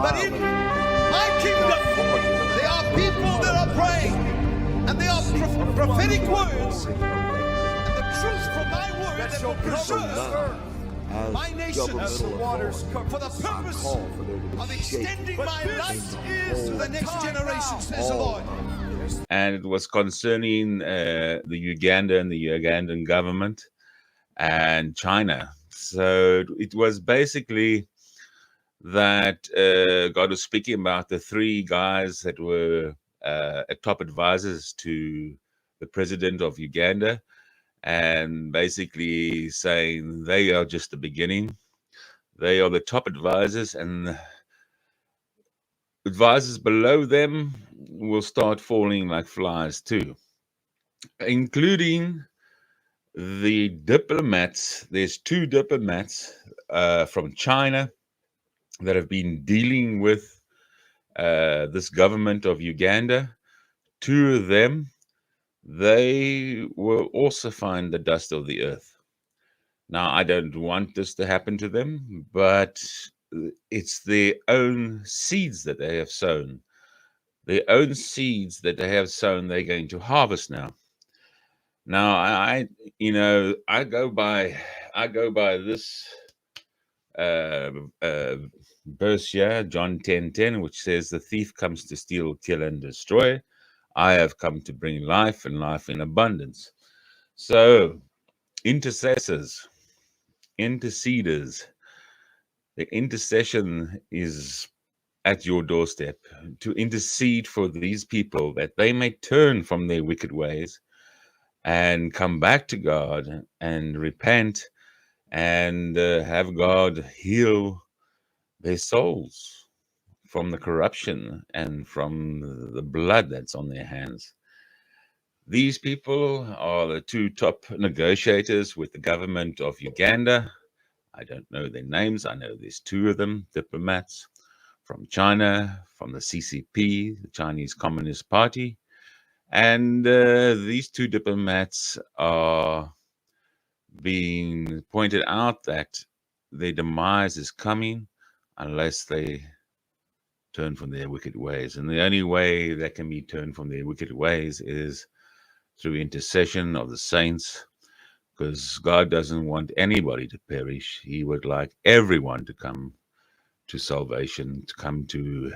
that in my kingdom there are people that are praying, and they are prophetic words, and the truth from my word that will preserve my nation for the purpose of extending my life to the next generation, says the Lord. And it was concerning the Uganda and the Ugandan government and China. So it was basically that God was speaking about the three guys that were top advisors to the president of Uganda, and basically saying they are just the beginning. They are the top advisors, and advisors below them will start falling like flies too, including the diplomats. There's two diplomats from China that have been dealing with this government of Uganda. Two of them, they will also find the dust of the earth. Now, I don't want this to happen to them, but it's their own seeds that they have sown. Their own seeds that they have sown, they're going to harvest now. Now, I go by this verse here, John 10:10, which says, "The thief comes to steal, kill, and destroy. I have come to bring life and life in abundance." So, intercessors, interceders, the intercession is at your doorstep to intercede for these people that they may turn from their wicked ways and come back to God and repent and have God heal their souls from the corruption and from the blood that's on their hands. These people are the two top negotiators with the government of Uganda. I don't know their names. I know there's two of them, diplomats from China, from the CCP, the Chinese Communist Party. And these two diplomats are being pointed out that their demise is coming unless they turn from their wicked ways. And the only way that can be turned from their wicked ways is through intercession of the saints, because God doesn't want anybody to perish. He would like everyone to come to salvation, to come to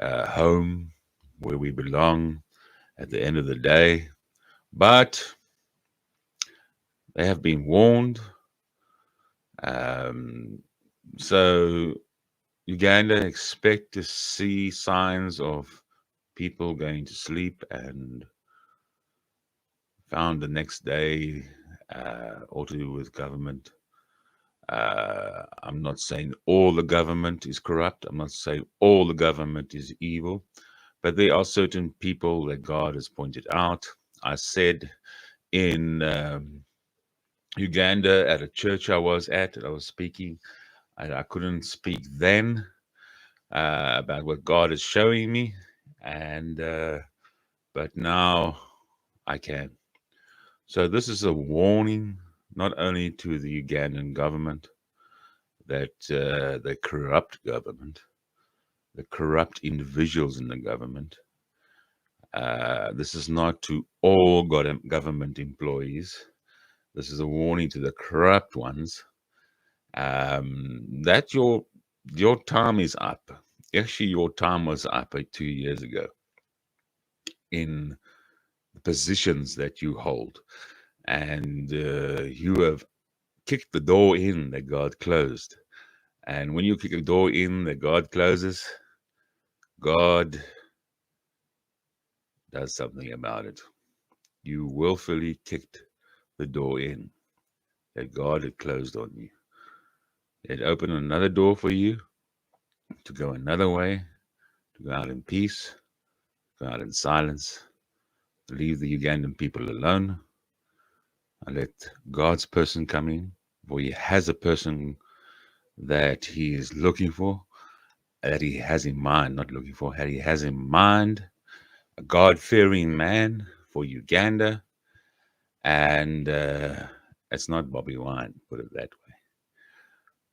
home where we belong at the end of the day. But they have been warned. So Uganda expect to see signs of people going to sleep and found the next day, all to do with government. I'm not saying all the government is corrupt. I'm not saying all the government is evil, but there are certain people that God has pointed out. I said in Uganda at a church I was speaking. I couldn't speak then about what God is showing me, and but now I can. So this is a warning, not only to the Ugandan government, that the corrupt government, the corrupt individuals in the government. This is not to all government employees. This is a warning to the corrupt ones, that your time is up. Actually, your time was up 2 years ago in the positions that you hold, and you have kicked the door in that God closed. And when you kick a door in that God closes, God does something about it. You willfully kicked the door in that God had closed on you. It opened another door for you to go another way, to go out in peace, go out in silence, to leave the Ugandan people alone, and let God's person come in, for He has a person that He is looking for, that He has in mind, not looking for, that He has in mind, a God-fearing man for Uganda, and it's not Bobby Wine, put it that way.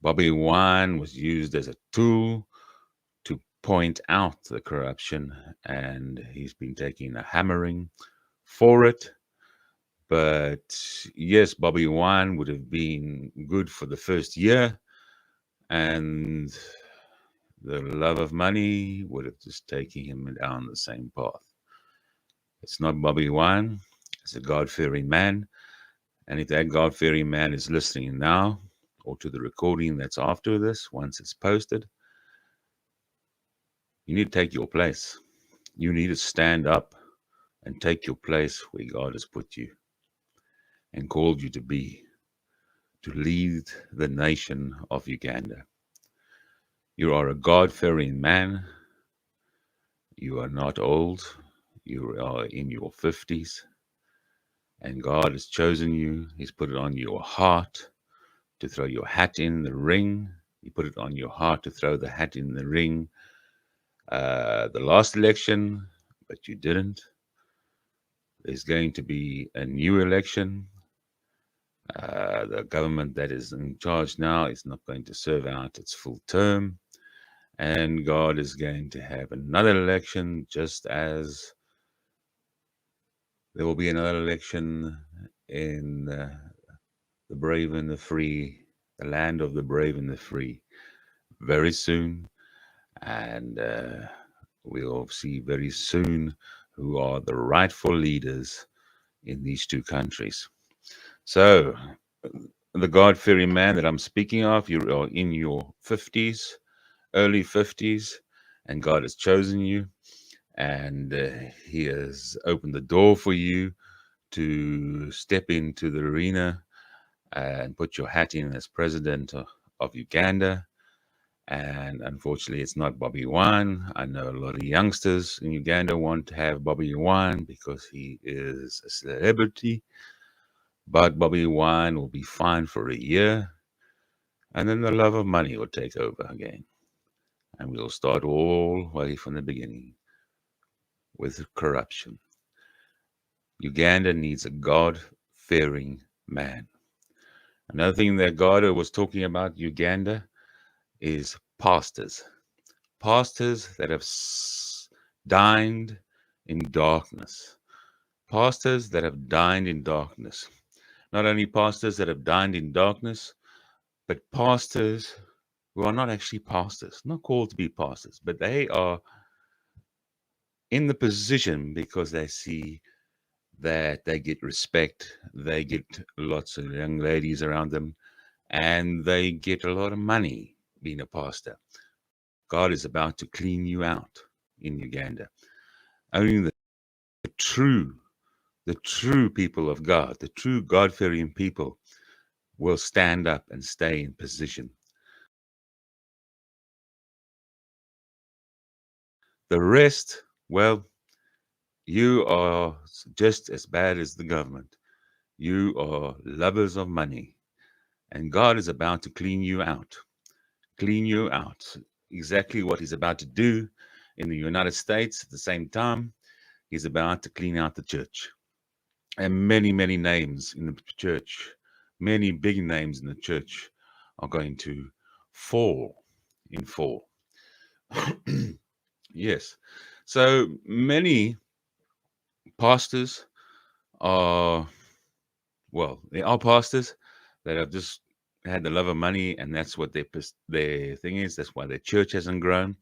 Bobby Wine was used as a tool point out the corruption, and he's been taking a hammering for it. But yes, Bobby Wine would have been good for the first year, and the love of money would have just taken him down the same path. It's not Bobby Wine, it's a God-fearing man. And if that God-fearing man is listening now, or to the recording that's after this, once it's posted, you need to take your place. You need to stand up and take your place where God has put you and called you to be, to lead the nation of Uganda. You are a God-fearing man. You are not old. You are in your 50s. And God has chosen you. He's put it on your heart to throw your hat in the ring. He put it on your heart to throw the hat in the ring the last election, but you didn't. There's going to be a new election. The government that is in charge now is not going to serve out its full term. And God is going to have another election, just as there will be another election in the brave and the free, the land of the brave and the free, very soon. And we'll see very soon who are the rightful leaders in these two countries. So, the God-fearing man that I'm speaking of, you are in your 50s, early 50s, and God has chosen you, and He has opened the door for you to step into the arena and put your hat in as president of Uganda. And unfortunately, it's not Bobby Wine. I know a lot of youngsters in Uganda want to have Bobby Wine because he is a celebrity. But Bobby Wine will be fine for a year. And then the love of money will take over again. And we'll start all the way from the beginning with corruption. Uganda needs a God-fearing man. Another thing that God was talking about Uganda is pastors. Pastors that have dined in darkness. Pastors that have dined in darkness. Not only pastors that have dined in darkness, but pastors who are not actually pastors, not called to be pastors, but they are in the position because they see that they get respect, they get lots of young ladies around them, and they get a lot of money being a pastor. God is about to clean you out in Uganda. Only the true people of God, the true God-fearing people will stand up and stay in position. The rest, well, you are just as bad as the government. You are lovers of money. And God is about to clean you out. Clean you out. Exactly what He's about to do in the United States at the same time. He's about to clean out the church. And many, many names in the church, many big names in the church are going to fall. Yes. So many pastors are, well, they are pastors that have just had the love of money, and that's what their thing is. That's why their church hasn't grown.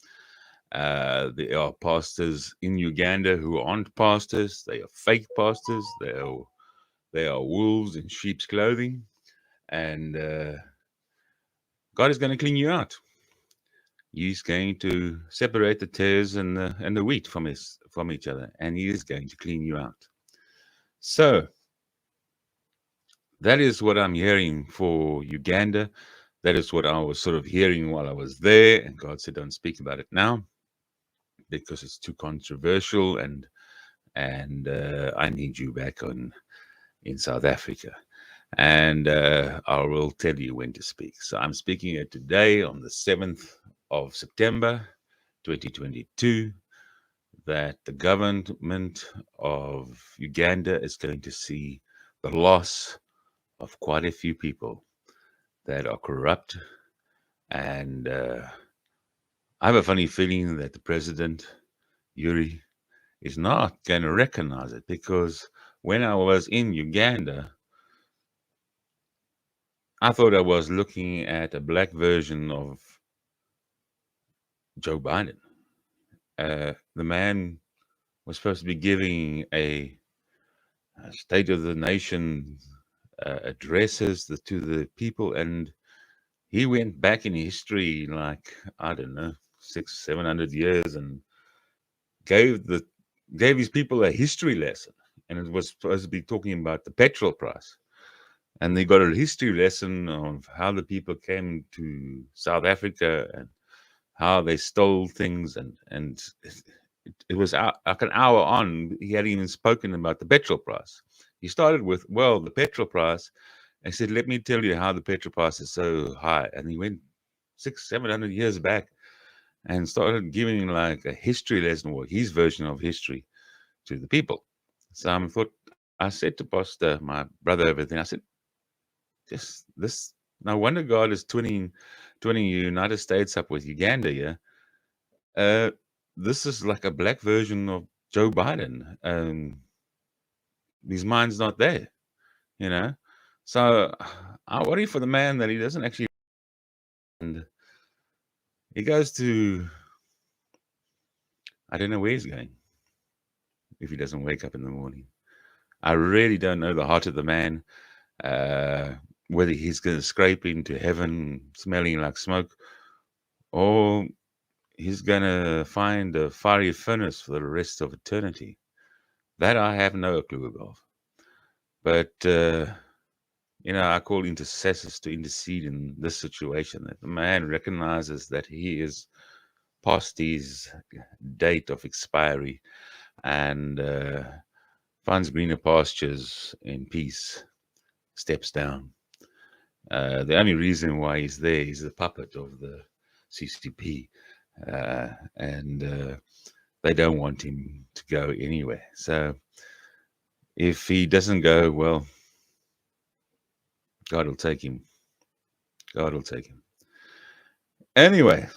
There are pastors in Uganda who aren't pastors. They are fake pastors. They are wolves in sheep's clothing, and God is going to clean you out. He's going to separate the tares and the wheat from each other, and He is going to clean you out. So that is what I'm hearing for Uganda. That is what I was sort of hearing while I was there, and God said, "Don't speak about it now because it's too controversial, and I need you back in South Africa." And I will tell you when to speak. So I'm speaking it today on the 7th of September, 2022, that the government of Uganda is going to see the loss of quite a few people that are corrupt and I have a funny feeling that the president, Yuri, is not going to recognize it, because when I was in Uganda, I thought I was looking at a black version of Joe Biden. The man was supposed to be giving a State of the Nation addresses to the people, and he went back in history, like, I don't know, 600-700 years, and gave his people a history lesson. And it was supposed to be talking about the petrol price. And they got a history lesson of how the people came to South Africa and how they stole things. And it was like an hour on, he hadn't even spoken about the petrol price. He started with, well, the petrol price. I said, let me tell you how the petrol price is so high. And he went 600-700 years back and started giving like a history lesson, or his version of history, to the people. So I said to Pastor, my brother, everything, I said, this, no wonder God is twinning United States up with Uganda, yeah. This is like a black version of Joe Biden. His mind's not there, you know. So I worry for the man that he doesn't actually, and he goes to, I don't know where he's going if he doesn't wake up in the morning. I really don't know the heart of the man, whether he's going to scrape into heaven smelling like smoke, or he's going to find a fiery furnace for the rest of eternity. That I have no clue of. But, I call intercessors to intercede in this situation, that the man recognizes that he is past his date of expiry, and finds greener pastures in peace, steps down. The only reason why he's there is the puppet of the CCP, and they don't want him to go anywhere. So if he doesn't go, well, God will take him. God will take him. Anyway,